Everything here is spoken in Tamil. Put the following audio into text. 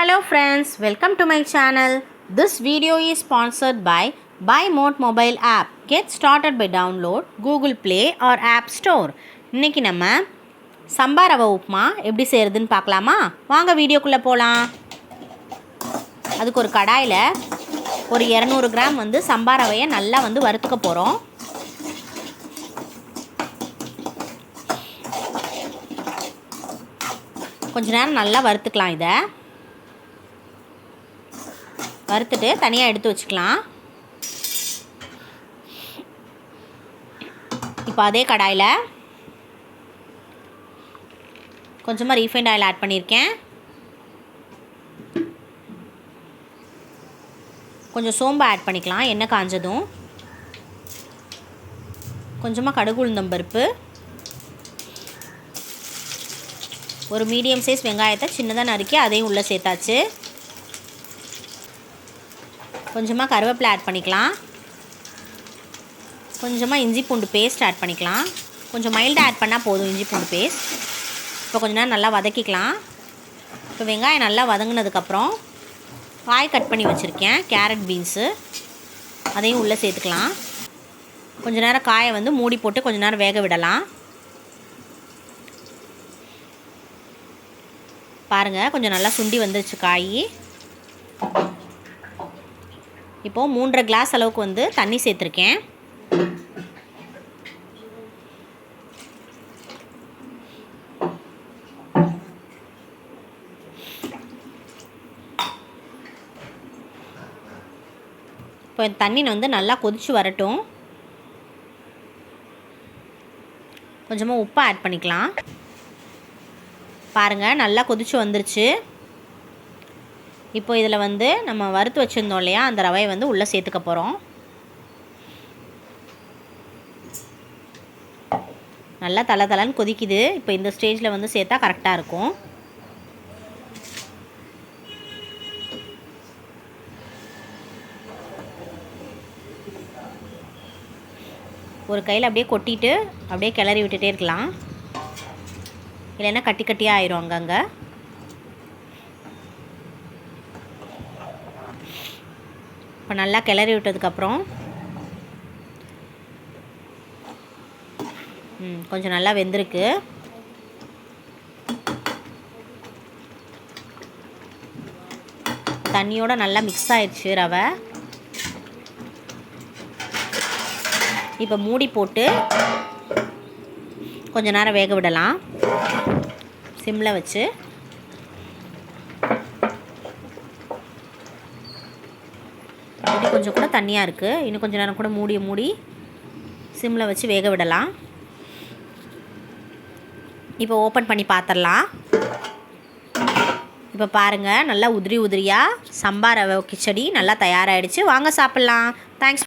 Hello friends, welcome to my channel. This video is sponsored by Buy Mode mobile app. Get started by download Google Play or App Store. இன்னைக்கு நம்ம சம்பா ரவை உப்புமா எப்படி செய்யறதுன்னு பார்க்கலாமா? வாங்க வீடியோக்குள்ள போலாம். அதுக்கு ஒரு கடாயில ஒரு 200 கிராம் சம்பா ரவையை நல்லா வறுத்துக்க போறோம். கொஞ்ச நேரம் நல்லா வறுத்துக்கலாம். இதை வறுத்துட்டு தனியாக எடுத்து வச்சுக்கலாம். இப்போ அதே கடாயில் கொஞ்சமாக ரீஃபைண்ட் ஆயில் ஆட் பண்ணியிருக்கேன். கொஞ்சம் சோம்பு ஆட் பண்ணிக்கலாம். எண்ணெய் காஞ்சதும் கொஞ்சமாக கடுகு உளுந்தம் பருப்பு, ஒரு மீடியம் சைஸ் வெங்காயத்தை சின்னதாக நறுக்கி அதையும் உள்ளே சேர்த்தாச்சு. கொஞ்சமாக கருவேப்பிலை ஆட் பண்ணிக்கலாம். கொஞ்சமாக இஞ்சி பூண்டு பேஸ்ட் ஆட் பண்ணிக்கலாம். கொஞ்சம் மைல்டாக ஆட் பண்ணால் போதும் இஞ்சி பூண்டு பேஸ்ட். இப்போ கொஞ்ச நேரம் நல்லா வதக்கிக்கலாம். இப்போ வெங்காயம் நல்லா வதங்கினதுக்கப்புறம் காய் கட் பண்ணி வச்சுருக்கேன், கேரட் பீன்ஸு, அதையும் உள்ளே சேர்த்துக்கலாம். கொஞ்ச நேரம் காயை மூடி போட்டு கொஞ்ச நேரம் வேக விடலாம். பாருங்கள், கொஞ்சம் நல்லா சுண்டி வந்துருச்சு காய். இப்போது 3.5 கிளாஸ் அளவுக்கு தண்ணி சேர்த்துருக்கேன். இப்போ தண்ணி நல்லா கொதிச்சு வரட்டும். கொஞ்சமாக உப்பு ஆட் பண்ணிக்கலாம். பாருங்கள், நல்லா கொதிச்சு வந்துருச்சு. இப்போ இதில் நம்ம வறுத்து வச்சுருந்தோம் இல்லையா, அந்த ரவையை உள்ளே சேர்த்துக்க போகிறோம். நல்லா தளன்னு கொதிக்குது. இப்போ இந்த ஸ்டேஜில் சேர்த்தா கரெக்டாக இருக்கும். ஒரு கையில் அப்படியே கொட்டிட்டு அப்படியே கிளறி விட்டுட்டே இருக்கலாம், இல்லைன்னா கட்டி கட்டியாக ஆயிரும் அங்கங்கே. இப்போ நல்லா கிளறி விட்டதுக்கப்புறம் கொஞ்சம் நல்லா வெந்திருக்கு. தண்ணியோடு நல்லா மிக்ஸ் ஆயிடுச்சு ரவை. இப்போ மூடி போட்டு கொஞ்ச நேரம் வேக விடலாம் சிம்மில் வச்சு. கொஞ்சம் கூட தண்ணியாக இருக்குது, இன்னும் கொஞ்சம் நேரம் கூட மூடி சிம்மில் வச்சு வேக விடலாம். இப்போ ஓப்பன் பண்ணி பார்த்துடலாம். இப்போ பாருங்கள், நல்லா உதிரியாக சம்பா ரவை கிச்சடி நல்லா தயாராகிடுச்சு. வாங்க சாப்பிட்லாம். தேங்க்ஸ்.